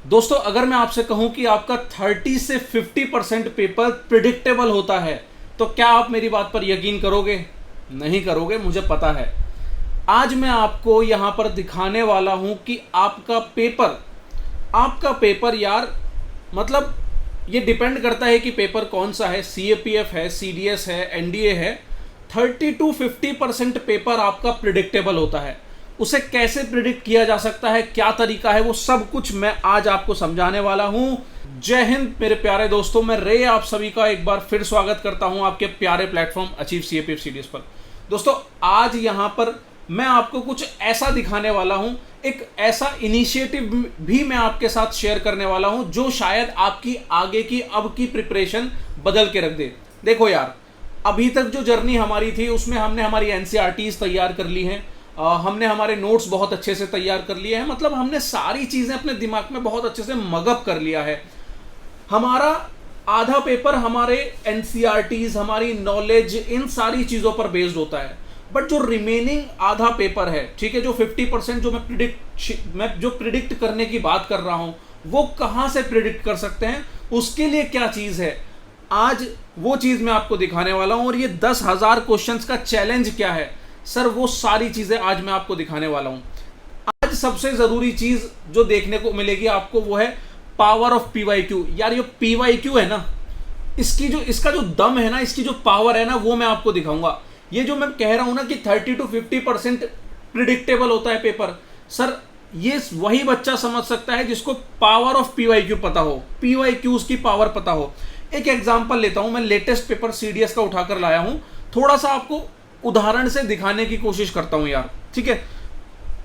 दोस्तों अगर मैं आपसे कहूं कि आपका 30 से 50% पेपर प्रिडिक्टेबल होता है तो क्या आप मेरी बात पर यकीन करोगे? नहीं करोगे, मुझे पता है। आज मैं आपको यहां पर दिखाने वाला हूं कि आपका पेपर यार, मतलब ये डिपेंड करता है कि पेपर कौन सा है, सीएपीएफ है, सीडीएस है, एनडीए है। 30 to 50% पेपर आपका प्रिडिक्टेबल होता है। उसे कैसे प्रिडिक्ट किया जा सकता है, क्या तरीका है, वो सब कुछ मैं आज आपको समझाने वाला हूं। जय हिंद मेरे प्यारे दोस्तों, मैं रे आप सभी का एक बार फिर स्वागत करता हूं आपके प्यारे प्लेटफॉर्म अचीव सीएपीएफ सीडीएस पर। दोस्तों आज यहां पर मैं आपको कुछ ऐसा दिखाने वाला हूं, एक ऐसा इनिशिएटिव भी मैं आपके साथ शेयर करने वाला हूं जो शायद आपकी आगे की अब की प्रिपरेशन बदल के रख दे। देखो यार, अभी तक जो जर्नी हमारी थी उसमें हमने हमारी एनसीईआरटीज तैयार कर ली हैं, हमने हमारे नोट्स बहुत अच्छे से तैयार कर लिए हैं, मतलब हमने सारी चीज़ें अपने दिमाग में बहुत अच्छे से मगअप कर लिया है। हमारा आधा पेपर हमारे एनसीईआरटीज, हमारी नॉलेज, इन सारी चीज़ों पर बेस्ड होता है। बट जो रिमेनिंग आधा पेपर है, ठीक है, जो 50% जो मैं जो प्रिडिक्ट करने की बात कर रहा हूं, वो कहां से प्रिडिक्ट कर सकते हैं, उसके लिए क्या चीज़ है, आज वो चीज़ मैं आपको दिखाने वाला हूं। और ये 10,000 क्वेश्चंस का चैलेंज क्या है सर, वो सारी चीज़ें आज मैं आपको दिखाने वाला हूं। आज सबसे ज़रूरी चीज़ जो देखने को मिलेगी आपको वो है पावर ऑफ पीवाईक्यू। यार ये पीवाईक्यू है ना, इसका जो दम है ना, इसकी जो पावर है ना, वो मैं आपको दिखाऊंगा। ये जो मैं कह रहा हूं ना कि 30 to 50% प्रिडिक्टेबल होता है पेपर, सर ये वही बच्चा समझ सकता है जिसको पावर ऑफ पीवाईक्यू पता हो, पीवाईक्यूज की पावर पता हो। एक एग्जांपल लेता हूं, मैं लेटेस्ट पेपर सीडीएस का उठाकर लाया हूं, थोड़ा सा आपको उदाहरण से दिखाने की कोशिश करता हूं यार, ठीक है।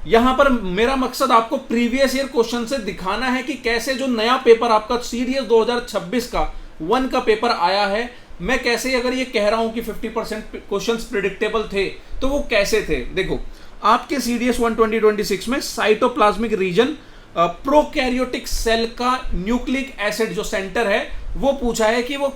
यहां पर मेरा मकसद आपको प्रीवियस ईयर क्वेश्चन से दिखाना है कि कैसे जो नया पेपर आपका सीडीएस 2026 का 1 का पेपर आया है, मैं कैसे, अगर ये कह रहा हूं कि 50% क्वेश्चंस प्रिडिक्टेबल थे तो वो कैसे थे। देखो आपके सीडीएस 1 2026 में साइटोप्लाज्मिक रीजन, प्रोकैरियोटिक सेल का न्यूक्लिक एसिड जो सेंटर है वो पूछा है कि वो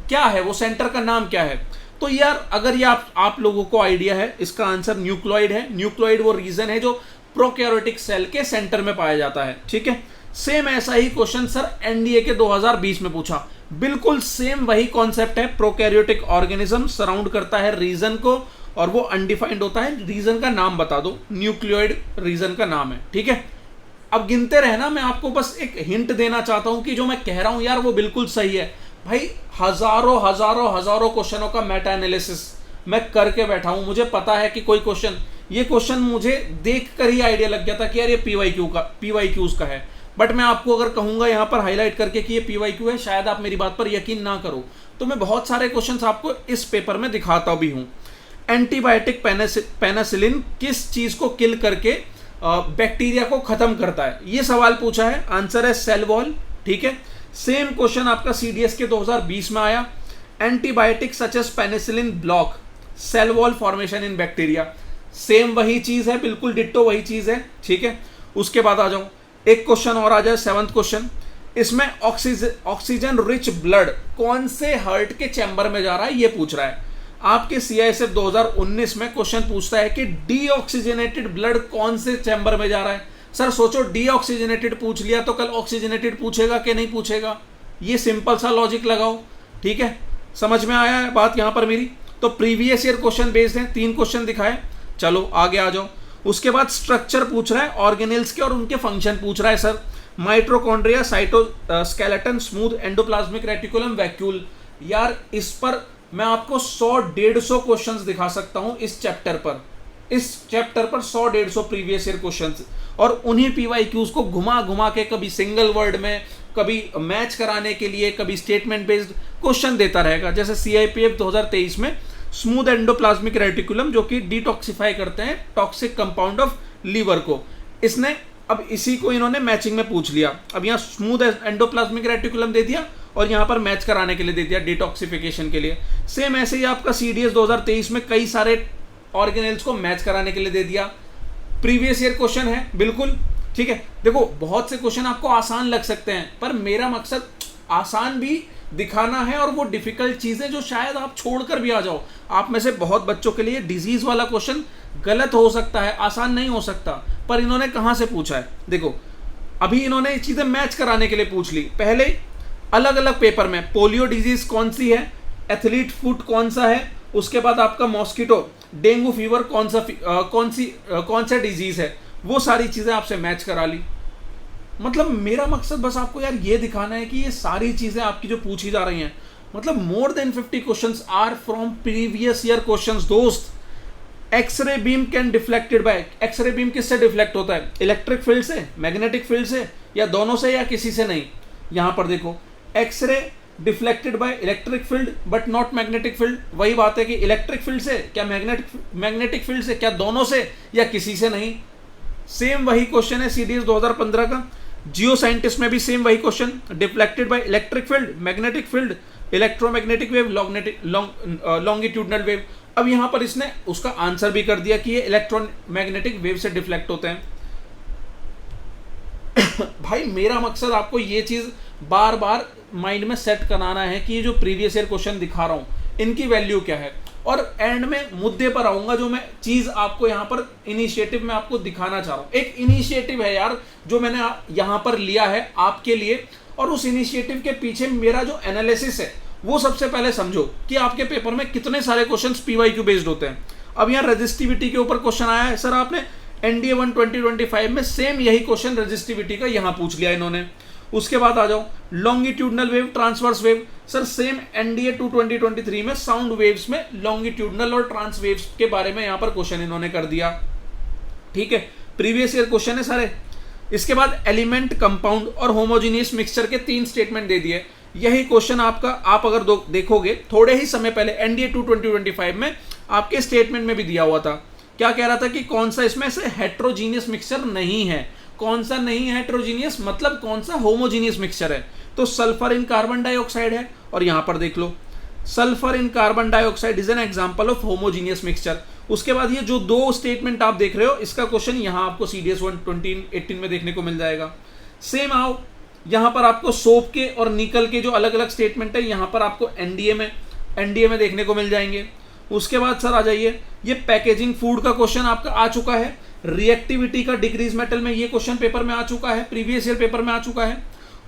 क्या है, वो सेंटर का नाम क्या है। तो यार अगर ये आप लोगों को आइडिया है, इसका आंसर न्यूक्लॉइड है। न्यूक्लॉइड वो रीजन है जो प्रोकैरियोटिक सेल के सेंटर में पाया जाता है, ठीक है। सेम ऐसा ही क्वेश्चन सर एनडीए के 2020 में पूछा, बिल्कुल सेम वही कॉन्सेप्ट है। प्रोकैरियोटिक ऑर्गेनिज्म सराउंड करता है रीजन को और वो अनडिफाइंड होता है। रीजन का नाम बता दो, न्यूक्लियोइड रीजन का नाम है, ठीक है। अब गिनते रहना, मैं आपको बस एक हिंट देना चाहता हूं कि जो मैं कह रहा हूं यार वो बिल्कुल सही है। भाई हजारों क्वेश्चनों का मेटा एनालिसिस मैं करके बैठा हूं। मुझे पता है कि ये क्वेश्चन मुझे देखकर ही आइडिया लग गया था कि यार ये पीवाईक्यूज का है। बट मैं आपको अगर कहूंगा यहां पर हाईलाइट करके कि ये पीवाईक्यू है, शायद आप मेरी बात पर यकीन ना करो, तो मैं बहुत सारे क्वेश्चंस आपको इस पेपर में दिखाता भी हूं। एंटीबायोटिक पेनिसिलिन किस चीज को किल करके बैक्टीरिया को खत्म करता है, ये सवाल पूछा है। आंसर है सेल वॉल, ठीक है। सेम क्वेश्चन आपका सीडीएस के 2020 में आया। Antibiotic such as penicillin block cell wall formation in bacteria, same वही चीज है, बिल्कुल डिट्टो वही चीज है, ठीक है। उसके बाद आ जाऊं, एक क्वेश्चन और आ जाए, 7th क्वेश्चन। इसमें ऑक्सीजन रिच ब्लड कौन से हार्ट के चैम्बर में जा रहा है, ये पूछ रहा है। आपके सीआईएसएफ 2019 में क्वेश्चन पूछता है कि डीऑक्सीजनेटेड ब्लड कौन से चैम्बर में जा रहा है। सर सोचो, डीऑक्सीजनेटेड पूछ लिया तो कल ऑक्सीजनेटेड पूछेगा कि नहीं पूछेगा, ये सिंपल सा लॉजिक लगाओ, ठीक है। समझ में आया है बात यहां पर मेरी? तो प्रीवियस ईयर क्वेश्चन बेस्ड हैं, 3 क्वेश्चन दिखाए। चलो आगे आ जाओ। उसके बाद स्ट्रक्चर पूछ रहा है ऑर्गेनेल्स के और उनके फंक्शन पूछ रहा है sir. Mitochondria, cytoskeleton, smooth endoplasmic reticulum, vacuole. यार इस पर मैं आपको 100-150 क्वेश्चंस दिखा सकता हूं इस चैप्टर पर 100-150 प्रीवियस ईयर क्वेश्चंस, और उन्हीं पीवाईक्यूज को घुमा घुमा के कभी सिंगल वर्ड में, कभी मैच कराने के लिए, कभी स्टेटमेंट बेस्ड क्वेश्चन देता रहेगा। जैसे सीआईपीएफ 2023 में स्मूथ एंडोप्लाज्मिक रेटिकुलम जो कि डिटॉक्सिफाई करते हैं टॉक्सिक कंपाउंड ऑफ लीवर को, इसने अब इसी को इन्होंने मैचिंग में पूछ लिया। अब यहाँ स्मूथ एंडोप्लाज्मिक रेटिकुलम दे दिया और यहाँ पर मैच कराने के लिए दे दिया, डिटॉक्सिफिकेशन के लिए। सेम ऐसे ही आपका सीडीएस 2023 में कई सारे ऑर्गेनेल्स को मैच कराने के लिए दे दिया। प्रीवियस ईयर क्वेश्चन है बिल्कुल, ठीक है। देखो बहुत से क्वेश्चन आपको आसान लग सकते हैं, पर मेरा मकसद आसान भी दिखाना है और वो डिफिकल्ट चीजें जो शायद आप छोड़कर भी आ जाओ। आप में से बहुत बच्चों के लिए डिजीज वाला क्वेश्चन गलत हो सकता है, आसान नहीं हो सकता, पर इन्होंने कहां से पूछा है। देखो अभी इन्होंने ये चीजें मैच कराने के लिए पूछ ली। पहले अलग अलग पेपर में पोलियो डिजीज कौन सी है, एथलीट फुट कौन सा है, उसके बाद आपका मॉस्किटो डेंगू फीवर कौन सा डिजीज है, वो सारी चीजें आपसे मैच करा ली। मतलब मेरा मकसद बस आपको यार ये दिखाना है कि ये सारी चीजें आपकी जो पूछी जा रही हैं, मतलब more than 50 questions are from previous year questions दोस्त। X-ray beam can deflected by, x-ray beam किससे डिफ्लेक्ट होता है, इलेक्ट्रिक फील्ड से, मैग्नेटिक फील्ड से, या दोनों से, या किसी से नहीं। यहां पर देखो x ray deflected by electric field but not magnetic field, वही बात है कि इलेक्ट्रिक फील्ड से क्या मैग्नेटिक फील्ड से क्या दोनों से या किसी से नहीं। सेम वही क्वेश्चन है सीडीएस 2015 का, जियो साइंटिस्ट में भी सेम वही question, deflected by electric field, magnetic field, electromagnetic wave, longitudinal wave. अब यहां पर इसने उसका आंसर भी कर दिया कि ये इलेक्ट्रोमैग्नेटिक वेव से डिफ्लेक्ट होते हैं। भाई मेरा मकसद आपको ये चीज बार बार माइंड में सेट कराना है कि ये जो प्रीवियस ईयर क्वेश्चन दिखा रहा हूं इनकी वैल्यू क्या है, और एंड में मुद्दे पर आऊंगा जो मैं चीज आपको यहां पर इनिशिएटिव में आपको दिखाना चाह रहा हूं। एक इनिशिएटिव है यार जो मैंने यहां पर लिया है आपके लिए, और उस इनिशिएटिव के पीछे मेरा जो एनालिसिस है वो सबसे पहले समझो कि आपके पेपर में कितने सारे क्वेश्चंस पीवाईक्यू बेस्ड होते हैं। अब यहाँ रेजिस्टिविटी के ऊपर क्वेश्चन आया है, सर आपने एनडीए 1 2025 में सेम यही क्वेश्चन रेजिस्टिविटी का यहां पूछ लिया इन्होंने। उसके बाद आ जाओ longitudinal wave, transverse wave, sir same NDA 2 2023 में साउंड वेव्स में लॉन्गिट्यूडनल और ट्रांस वेव्स के बारे में यहां पर क्वेश्चन इन्होंने कर दिया। ठीक है, प्रीवियस ईयर क्वेश्चन है सारे। इसके बाद एलिमेंट, कंपाउंड और होमोजीनियस मिक्सचर के 3 स्टेटमेंट दे दिए। यही क्वेश्चन आपका आप अगर देखोगे थोड़े ही समय पहले एनडीए 2 2025 में आपके स्टेटमेंट में भी दिया हुआ था। क्या कह रहा था कि कौन सा इसमें से हेट्रोजीनियस मिक्सचर नहीं है, कौन सा नहीं है हेट्रोजीनियस, मतलब कौन सा होमोजीनियस मिक्सचर है। तो सल्फर इन कार्बन डाइऑक्साइड है, और यहां पर देख लो sulphur in carbon dioxide is an example of homogeneous mixture. उसके बाद ये जो 2 स्टेटमेंट आप देख रहे हो इसका क्वेश्चन यहां आपको सीडीएस 1 2018 में देखने को मिल जाएगा। सेम आओ यहां पर आपको सोप के और निकल के जो अलग अलग स्टेटमेंट है यहां पर आपको एनडीए में देखने को मिल जाएंगे। उसके बाद सर आ जाइए, ये पैकेजिंग फूड का क्वेश्चन आपका आ चुका है। रिएक्टिविटी का डिक्रीज मेटल में ये क्वेश्चन पेपर में आ चुका है, प्रीवियस ईयर पेपर में आ चुका है।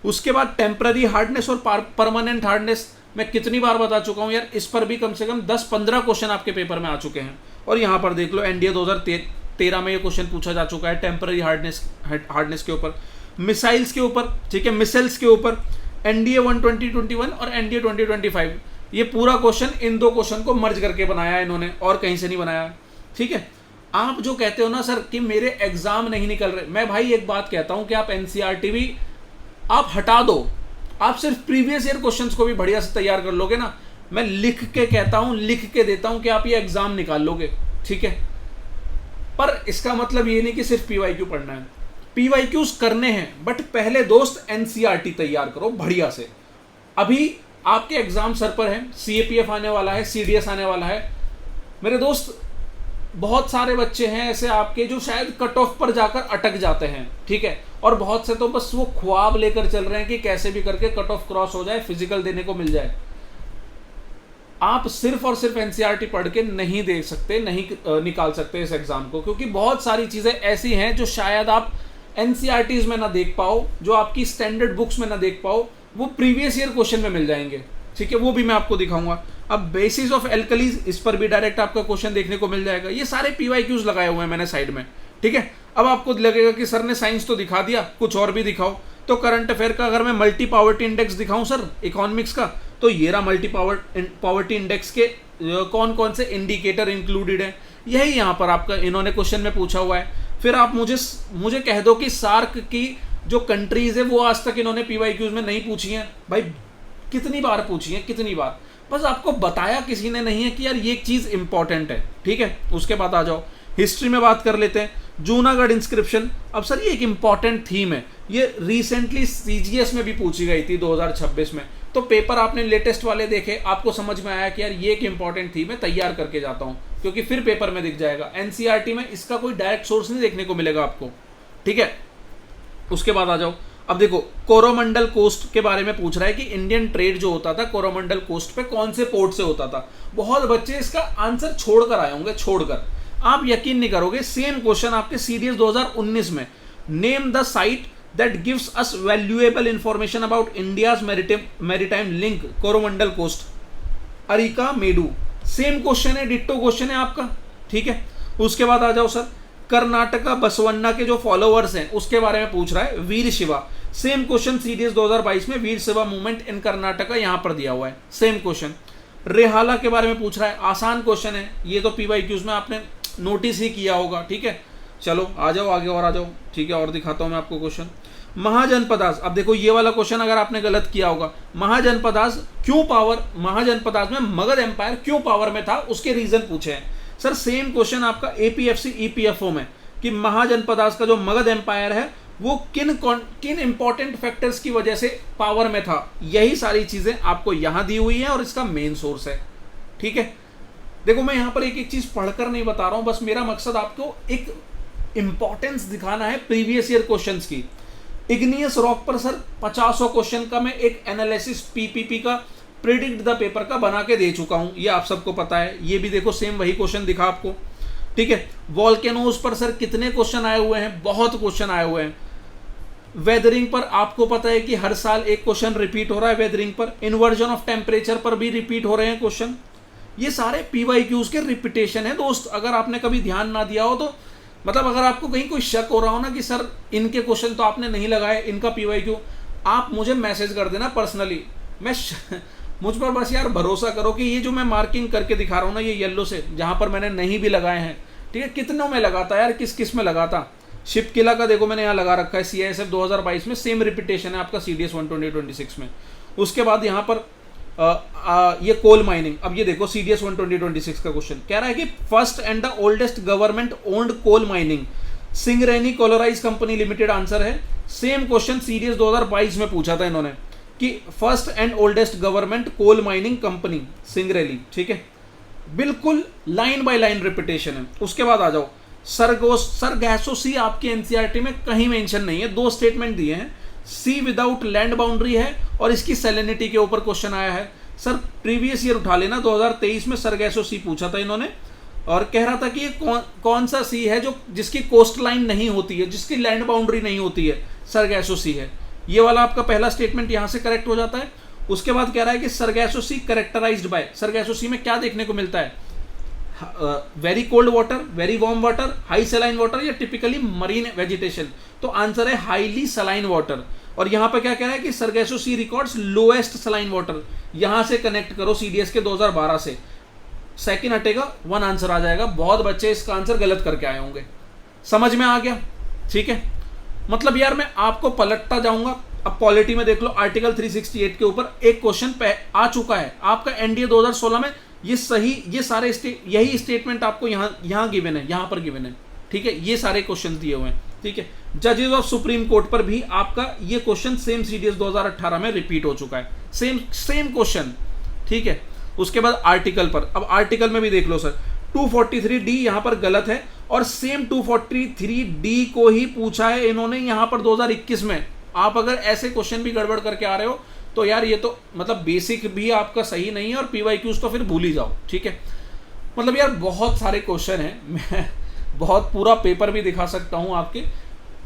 उसके बाद टेम्पररी हार्डनेस और परमानेंट हार्डनेस मैं कितनी बार बता चुका हूं यार, इस पर भी कम से कम 10-15 क्वेश्चन आपके पेपर में आ चुके हैं। और यहां पर देख लो एनडीए 2013 में ये क्वेश्चन पूछा जा चुका है टेम्पररी हार्डनेस के ऊपर, मिसाइल्स के ऊपर, ठीक है, मिसाइल्स के ऊपर एनडीए 1 2021 और एनडीए 2025। ये पूरा क्वेश्चन इन 2 क्वेश्चन को मर्ज करके बनाया है इन्होंने, और कहीं से नहीं बनाया। ठीक है, आप जो कहते हो ना सर कि मेरे एग्जाम नहीं निकल रहे, मैं भाई एक बात कहता हूं कि आप एनसीईआरटी भी आप हटा दो, आप सिर्फ प्रीवियस ईयर क्वेश्चंस को भी बढ़िया से तैयार कर लोगे ना, मैं लिख के कहता हूं, लिख के देता हूं कि आप ये एग्जाम निकाल लोगे। ठीक है, पर इसका मतलब ये नहीं कि सिर्फ पीवाईक्यू पढ़ना है, पीवाईक्यूज करने हैं, बट पहले दोस्त एनसीईआरटी तैयार करो बढ़िया से। अभी आपके एग्जाम सर पर है, सीएपीएफ आने वाला है, सीडीएस आने वाला है। मेरे दोस्त बहुत सारे बच्चे हैं ऐसे आपके जो शायद कट ऑफ पर जाकर अटक जाते हैं, ठीक है, और बहुत से तो बस वो ख्वाब लेकर चल रहे हैं कि कैसे भी करके कट ऑफ क्रॉस हो जाए, फिजिकल देने को मिल जाए। आप सिर्फ और सिर्फ एनसीईआरटी पढ़ के नहीं दे सकते, नहीं निकाल सकते इस एग्जाम को, क्योंकि बहुत सारी चीजें ऐसी हैं जो शायद आप एनसीईआरटीज में ना देख पाओ, जो आपकी स्टैंडर्ड बुक्स में ना देख पाओ, वो प्रीवियस ईयर क्वेश्चन में मिल जाएंगे। ठीक है, वो भी मैं आपको दिखाऊंगा। अब बेसिस ऑफ एल्कलीज, इस पर भी डायरेक्ट आपका क्वेश्चन देखने को मिल जाएगा। ये सारे पीवाईक्यूज लगाए हुए हैं मैंने साइड में। ठीक है, अब आपको लगेगा कि सर ने साइंस तो दिखा दिया, कुछ और भी दिखाओ। तो करंट अफेयर का अगर मैं मल्टी पॉवर्टी इंडेक्स दिखाऊं सर इकोनॉमिक्स का, तो ये रहा मल्टी पॉवर्टी इंडेक्स के कौन कौन से इंडिकेटर इंक्लूडेड है, यही यहाँ पर आपका इन्होंने क्वेश्चन में पूछा हुआ है। फिर आप मुझे कह दो कि सार्क की जो कंट्रीज है वो आज तक इन्होंने पीवाईक्यूज में नहीं पूछी हैं। भाई कितनी बार पूछी हैं, कितनी बार, बस आपको बताया किसी ने नहीं है कि यार ये चीज इंपॉर्टेंट है। ठीक है, उसके बाद आ जाओ हिस्ट्री में बात कर लेते हैं। जूनागढ़ इंस्क्रिप्शन, अब सर ये एक इंपॉर्टेंट थीम है, ये रिसेंटली सीजीएस में भी पूछी गई थी 2026 में। तो पेपर आपने लेटेस्ट वाले देखे, आपको समझ में आया कि यार ये एक इंपॉर्टेंट थीम है, तैयार करके जाता हूं, क्योंकि फिर पेपर में दिख जाएगा। एनसीईआरटी में इसका कोई डायरेक्ट सोर्स नहीं देखने को मिलेगा आपको। ठीक है, उसके बाद आ जाओ, अब देखो कोरोमंडल कोस्ट के बारे में पूछ रहा है कि इंडियन ट्रेड जो होता था कोरोमंडल कोस्ट पे कौन से पोर्ट से होता था। बहुत बच्चे इसका आंसर छोड़कर आए होंगे, छोड़कर, आप यकीन नहीं करोगे सेम क्वेश्चन आपके सीडीएस 2019 में, name the site that gives us valuable information about India's maritime link Coromandel coast Arikamedu. Same question है, डिट्टो क्वेश्चन है आपका, ठीक है। उसके बाद आ जाओ सर, कर्नाटका बसवन्ना के जो फॉलोअर्स हैं उसके बारे में पूछ रहा है, वीर शिवा। सेम क्वेश्चन सीडीएस 2022 में, वीर शिवा मूवमेंट इन कर्नाटका यहां पर दिया हुआ है, सेम क्वेश्चन। रेहाला के बारे में पूछ रहा है, आसान क्वेश्चन है, ये तो पीवाईक्यूज में आपने नोटिस ही किया होगा, ठीक है। चलो आ जाओ आगे और आ जाओ, ठीक है, और दिखाता हूं मैं आपको क्वेश्चन। महाजनपदास, अब देखो ये वाला क्वेश्चन अगर आपने गलत किया होगा, महाजनपदास क्यों पावर, महाजनपदास में मगध एम्पायर क्यों पावर में था, उसके रीजन पूछे हैं सर। सेम क्वेश्चन आपका एपीएफसी ईपीएफओ में कि महाजनपदास का जो मगध एम्पायर है वो किन इंपॉर्टेंट फैक्टर्स की वजह से पावर में था, यही सारी चीजें आपको यहां दी हुई है और इसका मेन सोर्स है, ठीक है। देखो मैं यहां पर एक एक चीज पढ़कर नहीं बता रहा हूं, बस मेरा मकसद आपको एक इंपॉर्टेंस दिखाना है प्रीवियस ईयर क्वेश्चंस की। इग्नियस रॉक पर सर 50 क्वेश्चन का मैं एक एनालिसिस पीपीपी का प्रिडिक्ट द पेपर का बना के दे चुका हूं, ये आप सबको पता है। ये भी देखो सेम वही क्वेश्चन दिखा आपको, ठीक है। वॉल्केनोज पर सर कितने क्वेश्चन आए हुए हैं, बहुत क्वेश्चन आए हुए हैं। वेदरिंग पर आपको पता है कि हर साल एक क्वेश्चन रिपीट हो रहा है वेदरिंग पर। इन्वर्जन ऑफ टेम्परेचर पर भी रिपीट हो रहे हैं क्वेश्चन। ये सारे पीवाईक्यूज के रिपीटेशन है दोस्त, अगर आपने कभी ध्यान ना दिया हो तो, मतलब अगर आपको कहीं कोई शक हो रहा हो ना कि सर इनके क्वेश्चन तो आपने नहीं लगाए, इनका पीवाईक्यू, आप मुझे मैसेज कर देना पर्सनली। मुझ पर बस यार भरोसा करो कि ये जो मैं मार्किंग करके दिखा रहा हूँ ना, ये येलो से, जहां पर मैंने नहीं भी लगाए हैं, ठीक है, कितनों में लगाता यार, किस किस में लगाता। शिप किला का देखो मैंने यहाँ लगा रखा है, CISF 2022 में, सेम रिपीटेशन है आपका CDS 12026 में। उसके बाद यहाँ पर ये कोल माइनिंग, अब ये देखो CDS 12026 का क्वेश्चन कह रहा है कि first and the oldest government owned coal mining Singareni collieries company limited answer है। सेम क्वेश्चन CDS 2022 में पूछा था इन्होंने कि first and oldest government coal mining company Singareni, ठीक है, बिल्कुल लाइन बाय लाइन रिपीटेशन है। उसके बाद आ जाओ, सरगैसो सी आपकी एनसीईआरटी में कहीं मेंशन नहीं है, 2 स्टेटमेंट दिए हैं, सी विदाउट लैंड बाउंड्री है और इसकी सैलिनिटी के ऊपर क्वेश्चन आया है। सर प्रीवियस ईयर उठा लेना, 2023 में सरगैसो सी पूछा था इन्होंने और कह रहा था कि ये कौन सा सी है जो जिसकी कोस्ट लाइन नहीं होती है, जिसकी लैंड बाउंड्री नहीं होती है, सरगैसो सी है। ये वाला आपका पहला स्टेटमेंट यहां से करेक्ट हो जाता है। उसके बाद कह रहा है कि सरगैसो सी करेक्टराइज्ड बाय, सरगैसो सी में क्या देखने को मिलता है, very cold water, very warm water, high saline water या टिपिकली मरीन वेजिटेशन। तो आंसर है हाईली सलाइन वाटर। और यहां पर क्या कह रहा है कि सरगैसो सी रिकॉर्ड्स लोएस्ट सलाइन वाटर, यहां से कनेक्ट करो CDS के 2012 से, सेकंड हटेगा 1 आंसर आ जाएगा। बहुत बच्चे इसका आंसर गलत करके आए होंगे, समझ में आ गया, ठीक है। मतलब यार मैं आपको पलटता जाऊंगा। अब पॉलिटी में देख लो, आर्टिकल 368 के ऊपर एक क्वेश्चन आ चुका है आपका NDA 2016 में, ये सही, ये सारे यही स्टेटमेंट आपको यहाँ गिवन है, यहाँ पर गिवन है, ठीक है, ये सारे क्वेश्चन दिए हुए हैं, ठीक है। जजेस ऑफ सुप्रीम कोर्ट पर भी आपका ये क्वेश्चन सेम CDS 2018 में रिपीट हो चुका है, सेम क्वेश्चन, ठीक है। उसके बाद आर्टिकल पर, अब आर्टिकल में भी देख लो सर, 243D यहाँ पर गलत है और सेम 243D को ही पूछा है इन्होंने यहाँ पर 2021 में। आप अगर ऐसे क्वेश्चन भी गड़बड़ करके आ रहे हो तो यार ये तो मतलब बेसिक भी आपका सही नहीं है और पीवाईक्यूज तो फिर भूल ही जाओ, ठीक है। मतलब यार बहुत सारे क्वेश्चन हैं, मैं बहुत पूरा पेपर भी दिखा सकता हूं आपके,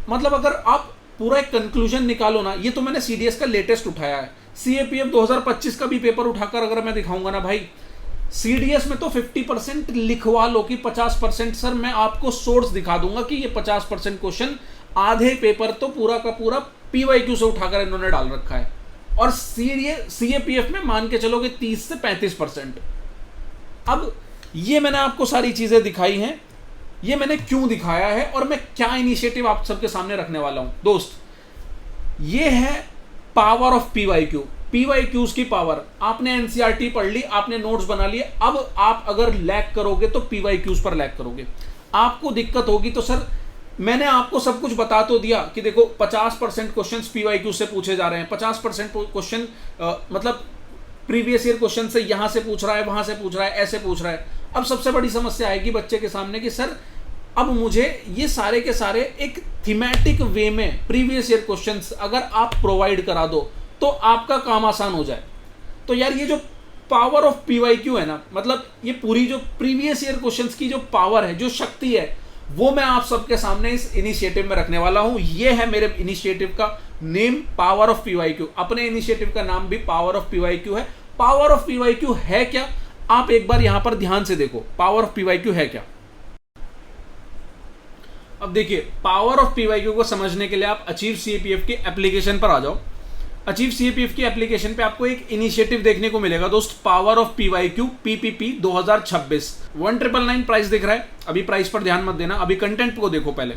मतलब अगर आप पूरा एक कंक्लूजन निकालो ना, ये तो मैंने CDS का लेटेस्ट उठाया है, CAPF 2025 का भी पेपर उठाकर अगर मैं दिखाऊंगा ना भाई, CDS में तो 50% लिखवा लो कि 50%, सर मैं आपको सोर्स दिखा दूंगा कि ये 50% क्वेश्चन आधे पेपर तो पूरा का पूरा पीवाईक्यू से उठाकर इन्होंने डाल रखा है। और CAPF में मान के चलो कि 30 से 35%। अब ये मैंने आपको सारी चीजें दिखाई हैं, ये मैंने क्यों दिखाया है और मैं क्या इनिशिएटिव आप सबके सामने रखने वाला हूं दोस्त। ये है पावर ऑफ पीवाईक्यू, पीवाईक्यूज की पावर। आपने एनसीईआरटी पढ़ ली, आपने नोट्स बना लिए, अब आप अगर लैग करोगे तो पीवाईक्यूज पर लैग करोगे, आपको दिक्कत होगी। तो सर मैंने आपको सब कुछ बता तो दिया कि देखो 50% क्वेश्चन पीवाईक्यू से पूछे जा रहे हैं, 50% क्वेश्चन मतलब प्रीवियस ईयर क्वेश्चन से यहां से पूछ रहा है, वहां से पूछ रहा है, ऐसे पूछ रहा है। अब सबसे बड़ी समस्या आएगी बच्चे के सामने कि सर अब मुझे ये सारे के सारे एक थीमेटिक वे में प्रीवियस ईयर क्वेश्चंस अगर आप प्रोवाइड करा दो तो आपका काम आसान हो जाए। तो यार ये जो पावर ऑफ पीवाईक्यू है ना, मतलब ये पूरी जो प्रीवियस ईयर क्वेश्चंस की जो पावर है, जो शक्ति है, वो मैं आप सबके सामने इस इनिशिएटिव में रखने वाला हूं। ये है मेरे इनिशिएटिव का नेम, पावर ऑफ पीवाईक्यू। अपने इनिशिएटिव का नाम भी पावर ऑफ पीवाईक्यू है। पावर ऑफ पीवाईक्यू है क्या, आप एक बार यहां पर ध्यान से देखो, पावर ऑफ पीवाईक्यू है क्या। अब देखिए, पावर ऑफ पीवाईक्यू को समझने के लिए आप अचीव सीएपीएफ के एप्लीकेशन पर आ जाओ। अचीव सीएपीएफ की एप्लीकेशन पे आपको एक इनिशिएटिव देखने को मिलेगा दोस्त, power of PYQ PPP 2026। 1999 price दिख रहा है। अभी प्राइस पर ध्यान मत देना, अभी कंटेंट को देखो। पहले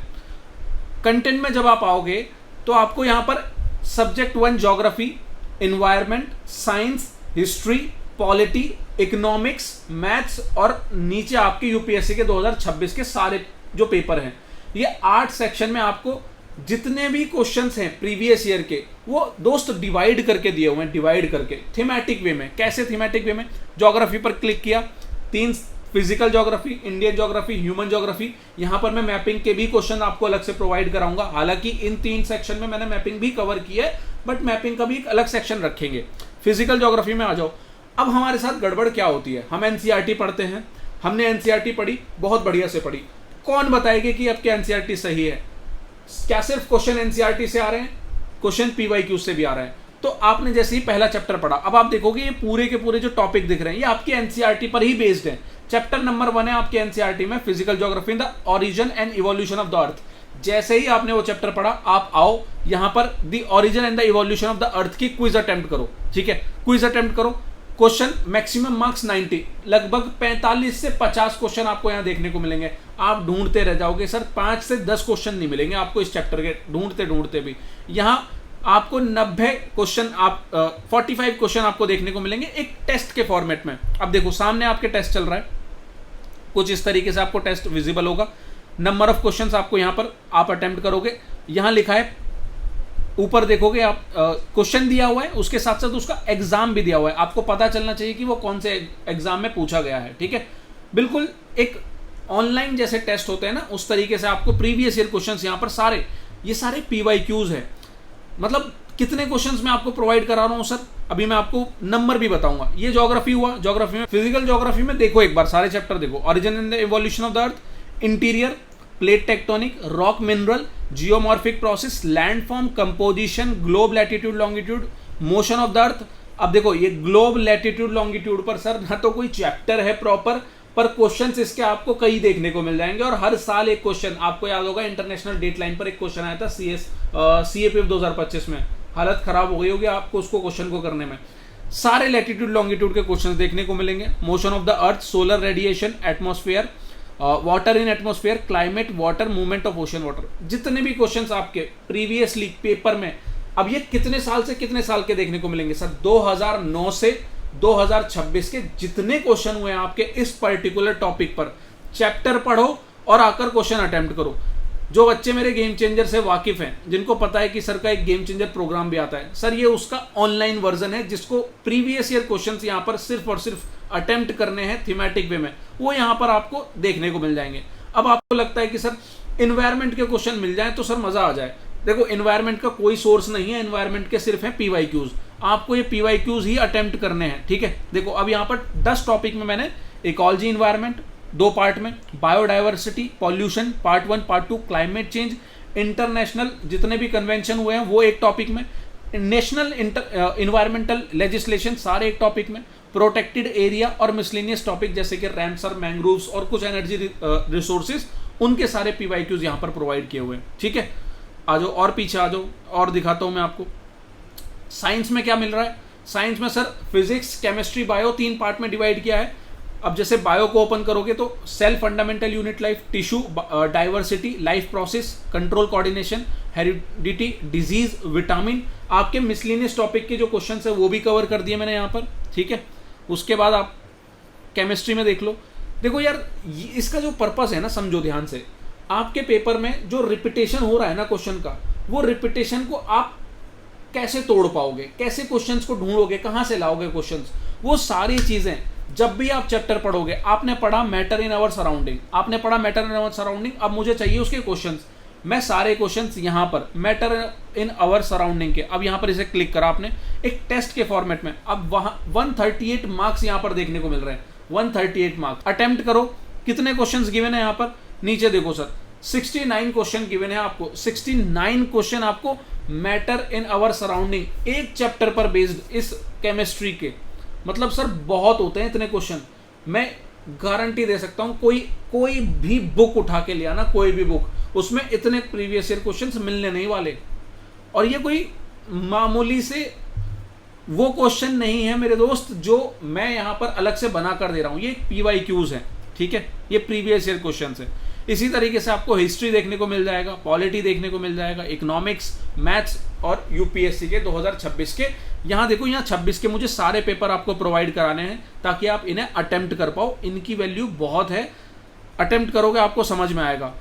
कंटेंट में जब आप आओगे तो आपको यहां पर subject 1 geography, environment, science, history, polity, economics, maths और नीचे आपके यूपीएससी के 2026 के सारे जो पेपर हैं, ये 8 सेक्शन में आपको जितने भी क्वेश्चंस हैं प्रीवियस ईयर के, वो दोस्त डिवाइड करके दिए हुए हैं, डिवाइड करके थीमेटिक वे में। कैसे थीमेटिक वे में? ज्योग्राफी पर क्लिक किया, 3 physical geography, Indian geography, human geography. यहां पर मैं मैपिंग के भी क्वेश्चन आपको अलग से प्रोवाइड कराऊंगा। हालांकि इन 3 सेक्शन में मैंने मैपिंग भी कवर की है, बट मैपिंग का भी एक अलग सेक्शन रखेंगे। फिजिकल ज्योग्राफी में आ जाओ। अब हमारे साथ गड़बड़ क्या होती है, हम एनसीईआरटी पढ़ते हैं, हमने एनसीईआरटी पढ़ी, बहुत बढ़िया से पढ़ी, कौन बताएगा कि आपकी एनसीईआरटी सही है? क्या सिर्फ क्वेश्चन एनसीईआरटी से आ रहे हैं? क्वेश्चन पीवाईक्यू से भी आ रहे हैं। तो आपने जैसे ही पहला चैप्टर पढ़ा, अब आप देखोगे ये पूरे के पूरे जो टॉपिक दिख रहे हैं ये आपकी एनसीईआरटी पर ही बेस्ड है। चैप्टर नंबर 1 है आपके एनसीईआरटी में, physical geography, the origin and evolution of the earth. जैसे ही आपने वो चैप्टर पढ़ा, आप आओ यहां पर the origin and the evolution of the earth की क्विज अटेम्प्ट करो। ठीक है, क्विज अटेम्प्ट करो। क्वेश्चन मैक्सिमम मार्क्स 90, लगभग 45 से 50 क्वेश्चन आपको यहां देखने को मिलेंगे। आप ढूंढते रह जाओगे सर, 5 से 10 क्वेश्चन नहीं मिलेंगे आपको इस चैप्टर के, ढूंढते ढूंढते भी। यहां आपको 90 क्वेश्चन, आप 45 क्वेश्चन आपको देखने को मिलेंगे एक टेस्ट के फॉर्मेट में। अब देखो सामने आपके टेस्ट चल रहा है, कुछ इस तरीके से आपको टेस्ट विजिबल होगा। नंबर ऑफ क्वेश्चंस आपको यहां पर आप अटेम्प्ट करोगे, यहां लिखा है, ऊपर देखोगे आप क्वेश्चन दिया हुआ है, उसके साथ साथ उसका एग्जाम भी दिया हुआ है। आपको पता चलना चाहिए कि वो कौन से एग्जाम में पूछा गया है। ठीक है, बिल्कुल एक ऑनलाइन जैसे टेस्ट होते हैं ना, उस तरीके से आपको प्रीवियस ईयर क्वेश्चंस यहां पर सारे, ये सारे पीवाईक्यूज है। मतलब कितने क्वेश्चंस मैं आपको प्रोवाइड करा रहा हूं सर, अभी मैं आपको नंबर भी बताऊंगा। ये ज्योग्राफी हुआ, ज्योग्राफी में, फिजिकल ज्योग्राफी में देखो एक बार सारे चैप्टर देखो, origin and the evolution of the earth, interior, plate tectonic, rock mineral, geomorphic process, landform, composition, globe latitude longitude, motion of the earth. अब देखो ये ग्लोब लैटिट्यूड लॉन्गिट्यूड पर सर ना तो कोई चैप्टर है प्रॉपर, पर क्वेश्चंस इसके आपको कई देखने को मिल जाएंगे। और हर साल एक क्वेश्चन, आपको याद होगा इंटरनेशनल डेटलाइन पर एक क्वेश्चन आया था सीएपीएफ 2025 में, हालत खराब हो गई होगी आपको उसको क्वेश्चन को करने में। सारे लैटिट्यूड लॉन्गिट्यूड के क्वेश्चंस देखने को मिलेंगे। Motion of the earth, solar radiation, atmosphere, water in atmosphere, climate, water, movement of ocean water, जितने भी क्वेश्चंस आपके प्रीवियसली पेपर में, अब ये कितने साल से कितने साल के देखने को मिलेंगे सर? 2009 से 2026 के जितने क्वेश्चन हुए हैं आपके इस पर्टिकुलर टॉपिक पर, चैप्टर पढ़ो और आकर क्वेश्चन अटेम्प्ट करो। जो बच्चे मेरे गेम चेंजर से वाकिफ हैं, जिनको पता है कि सर का एक गेम चेंजर प्रोग्राम भी आता है, सर ये उसका ऑनलाइन वर्जन है, जिसको प्रीवियस ईयर क्वेश्चंस यहां पर सिर्फ और सिर्फ अटेम्प्ट करने हैं थीमेटिक वे में, वो यहां पर आपको देखने को मिल जाएंगे। अब आपको लगता है कि सर इन्वायरमेंट के क्वेश्चन मिल जाए तो सर मजा आ जाए। देखो इन्वायरमेंट का कोई सोर्स नहीं है, इन्वायरमेंट के सिर्फ है पीवाईक्यूज, आपको ये पीवाईक्यूज ही अटेम्प्ट करने हैं। ठीक है, देखो अब यहाँ पर 10 टॉपिक में मैंने इकोलॉजी इन्वायरमेंट 2 पार्ट में, biodiversity, pollution part 1 part 2, climate change, international जितने भी कन्वेंशन हुए हैं वो एक टॉपिक में, नेशनल इन्वायरमेंटल लेजिस्लेशन सारे एक टॉपिक में, प्रोटेक्टेड एरिया और मिसलेनियस टॉपिक जैसे कि रैमसर, मैंग्रोव्स और कुछ एनर्जी रिसोर्सेज, उनके सारे पीवाईक्यूज यहाँ पर प्रोवाइड किए हुए हैं। ठीक है, आ जाओ और पीछे आ जाओ और दिखाता हूँ मैं आपको। साइंस में क्या मिल रहा है? साइंस में sir physics, chemistry, bio 3 part में डिवाइड किया है। अब जैसे बायो को ओपन करोगे तो cell, fundamental unit life, tissue, diversity, life process, control coordination, heredity, disease, vitamin, आपके मिसलिनियस टॉपिक के जो क्वेश्चन है वो भी कवर कर दिए मैंने यहाँ पर। ठीक है, उसके बाद आप केमिस्ट्री में देख लो। देखो यार इसका जो पर्पस है ना, समझो ध्यान से, आपके पेपर में जो रिपीटेशन हो रहा है ना क्वेश्चन का, वो रिपीटेशन को आप कैसे तोड़ पाओगे, कैसे क्वेश्चंस को ढूंढोगे, कहां से लाओगे क्वेश्चंस, वो सारी चीजें जब भी आप चैप्टर पढ़ोगे। आपने पढ़ा मैटर इन आवर सराउंडिंग, आपने पढ़ा मैटर इन आवर सराउंडिंग, अब मुझे चाहिए उसके क्वेश्चंस, मैं सारे क्वेश्चंस यहां पर मैटर इन आवर सराउंडिंग के, अब यहां पर इसे क्लिक करा आपने एक टेस्ट के फॉर्मेट में, अब वहां 138 मार्क्स यहां पर देखने को मिल रहे हैं, 138 मार्क्स। अटेम्प्ट करो, कितने क्वेश्चंस गिवन है यहां पर, नीचे देखो सर 69 क्वेश्चन गिवन है आपको, 69 क्वेश्चन आपको मैटर इन आवर सराउंडिंग, एक चैप्टर पर बेस्ड इस केमिस्ट्री के। मतलब सर बहुत होते हैं इतने क्वेश्चन, मैं गारंटी दे सकता हूं कोई भी बुक उठा के लिया ना, कोई भी बुक, उसमें इतने प्रीवियस ईयर क्वेश्चंस मिलने नहीं वाले। और ये कोई मामूली से वो क्वेश्चन नहीं है मेरे दोस्त जो मैं यहां पर अलग से बना कर दे रहा हूं, ये PYQs है, ठीक है, ये प्रीवियस ईयर क्वेश्चंस है। इसी तरीके से आपको हिस्ट्री देखने को मिल जाएगा, पॉलिटी देखने को मिल जाएगा, इकोनॉमिक्स, मैथ्स और यूपीएससी के 2026 के। यहाँ देखो, यहाँ 26 के मुझे सारे पेपर आपको प्रोवाइड कराने हैं ताकि आप इन्हें अटेम्प्ट कर पाओ। इनकी वैल्यू बहुत है, अटेम्प्ट करोगे आपको समझ में आएगा।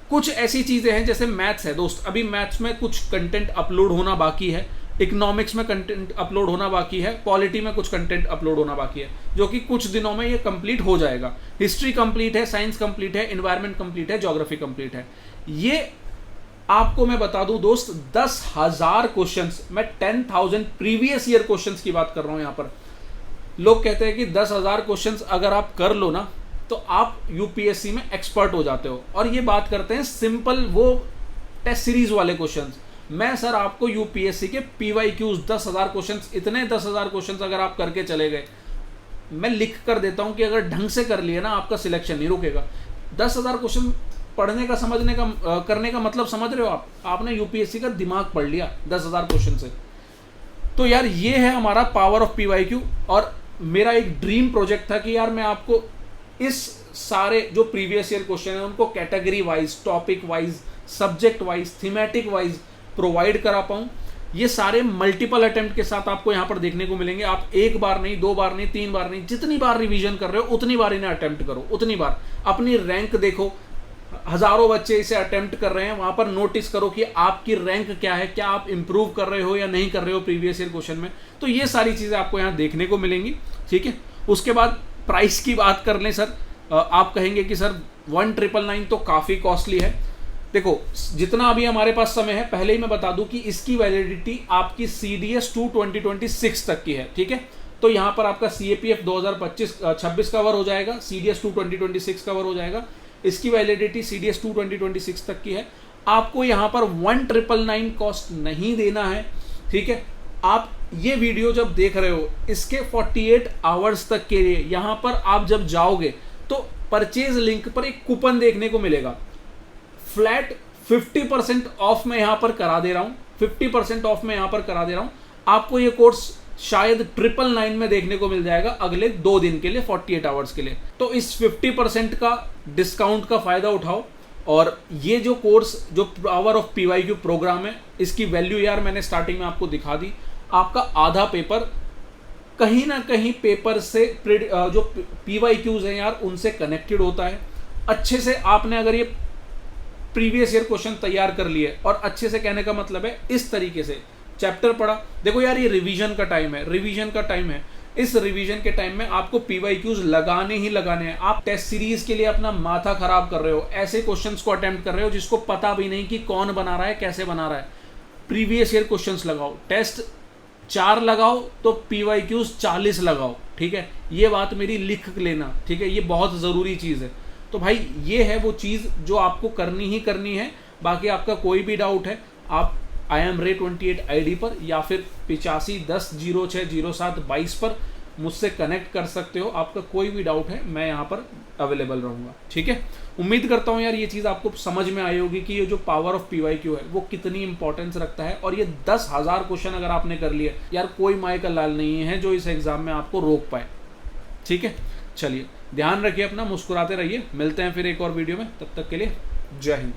कुछ ऐसी चीज़ें हैं जैसे मैथ्स है दोस्त, अभी मैथ्स में कुछ कंटेंट अपलोड होना बाकी है, इकोनॉमिक्स में कंटेंट अपलोड होना बाकी है, पॉलिटी में कुछ कंटेंट अपलोड होना बाकी है, जो कि कुछ दिनों में ये कंप्लीट हो जाएगा। हिस्ट्री कंप्लीट है, साइंस कंप्लीट है, एनवायरनमेंट कंप्लीट है, ज्योग्राफी कंप्लीट है। ये आपको मैं बता दूं दोस्त, 10,000 क्वेश्चंस, मैं 10,000 प्रीवियस ईयर क्वेश्चंस की बात कर रहा हूं। यहां पर लोग कहते हैं कि 10,000 क्वेश्चंस अगर आप कर लो ना तो आप यूपीएससी में एक्सपर्ट हो जाते हो। और ये बात करते हैं सिंपल वो टेस्ट सीरीज वाले क्वेश्चंस। मैं सर आपको यूपीएससी के PYQs 10,000 क्वेश्चंस, इतने 10,000 क्वेश्चंस अगर आप करके चले गए, मैं लिख कर देता हूं कि अगर ढंग से कर लिए ना आपका सिलेक्शन नहीं रुकेगा। 10,000 क्वेश्चन पढ़ने का, समझने का, करने का मतलब समझ रहे हो आप, आपने यूपीएससी का दिमाग पढ़ लिया 10,000 क्वेश्चन से। तो यार ये है हमारा पावर ऑफ PYQ। और मेरा एक ड्रीम प्रोजेक्ट था कि यार मैं आपको इस सारे जो प्रीवियस ईयर क्वेश्चन है उनको category wise, topic wise, subject wise, thematic wise provide करा पाऊं। ये सारे मल्टीपल अटेम्प्ट के साथ आपको यहां पर देखने को मिलेंगे। आप एक बार नहीं, 2 बार नहीं, 3 बार नहीं, जितनी बार रिवीजन कर रहे हो उतनी बार इन्हें अटेम्प्ट करो, उतनी बार। अपनी रैंक देखो, हजारों बच्चे इसे अटेम्प्ट कर रहे हैं, वहां पर नोटिस करो कि आपकी रैंक क्या है, क्या आप इंप्रूव कर रहे हो या नहीं कर रहे हो प्रीवियस ईयर क्वेश्चन में। तो ये सारी चीजें आपको यहाँ देखने को मिलेंगी, ठीक है। उसके बाद प्राइस की बात कर लें सर, आप कहेंगे कि सर 1999 तो काफ़ी कॉस्टली है। देखो जितना अभी हमारे पास समय है, पहले ही मैं बता दूं कि इसकी वैलिडिटी आपकी CDS 2 2026 तक की है, ठीक है। तो यहाँ पर आपका CAPF 2026 कवर हो जाएगा, CDS 2 2026 कवर हो जाएगा। इसकी वैलिडिटी CDS 2 2026 तक की है। आपको यहाँ पर 1999 कॉस्ट नहीं देना है, ठीक है। आप ये वीडियो जब देख रहे हो, इसके 48 आवर्स तक के लिए यहाँ पर आप जब जाओगे तो परचेज लिंक पर एक कूपन देखने को मिलेगा। फ्लैट 50% ऑफ में यहाँ पर करा दे रहा हूँ, 50% ऑफ में यहाँ पर करा दे रहा हूँ। आपको ये कोर्स शायद 999 में देखने को मिल जाएगा अगले 2 दिन के लिए, 48 आवर्स के लिए। तो इस 50% का डिस्काउंट का फायदा उठाओ। और ये जो कोर्स, जो पावर ऑफ PYQ प्रोग्राम है, इसकी वैल्यू यार मैंने स्टार्टिंग में आपको दिखा दी। आपका आधा पेपर कहीं ना कहीं पेपर से जो PYQs हैं यार उनसे कनेक्टेड होता है। अच्छे से आपने अगर ये प्रीवियस ईयर क्वेश्चन तैयार कर लिए, और अच्छे से कहने का मतलब है इस तरीके से चैप्टर पढ़ा। देखो यार ये रिवीजन का टाइम है, रिवीजन का टाइम है। इस रिवीजन के टाइम में आपको PYQs लगाने ही लगाने हैं। आप टेस्ट सीरीज के लिए अपना माथा खराब कर रहे हो, ऐसे क्वेश्चंस को अटेम्प्ट कर रहे हो जिसको पता भी नहीं कि कौन बना रहा है, कैसे बना रहा है। प्रीवियस ईयर क्वेश्चंस लगाओ, टेस्ट 4 लगाओ तो PYQs 40 लगाओ, ठीक है। ये बात मेरी लिख लेना, ठीक है, ये बहुत ज़रूरी चीज़ है। तो भाई ये है वो चीज़ जो आपको करनी ही करनी है। बाकी आपका कोई भी डाउट है, आप IamRay28 ID पर या फिर 8510060722 पर मुझसे कनेक्ट कर सकते हो। आपका कोई भी डाउट है, मैं यहाँ पर अवेलेबल रहूँगा, ठीक है। उम्मीद करता हूँ यार ये चीज़ आपको समझ में आई होगी कि ये जो पावर ऑफ PYQ है वो कितनी इंपॉर्टेंस रखता है। और ये 10,000 क्वेश्चन अगर आपने कर लिए यार, कोई माय का लाल नहीं है जो इस एग्ज़ाम में आपको रोक पाए, ठीक है। चलिए ध्यान रखिए अपना, मुस्कुराते रहिए। मिलते हैं फिर एक और वीडियो में, तब तक के लिए जय हिंद।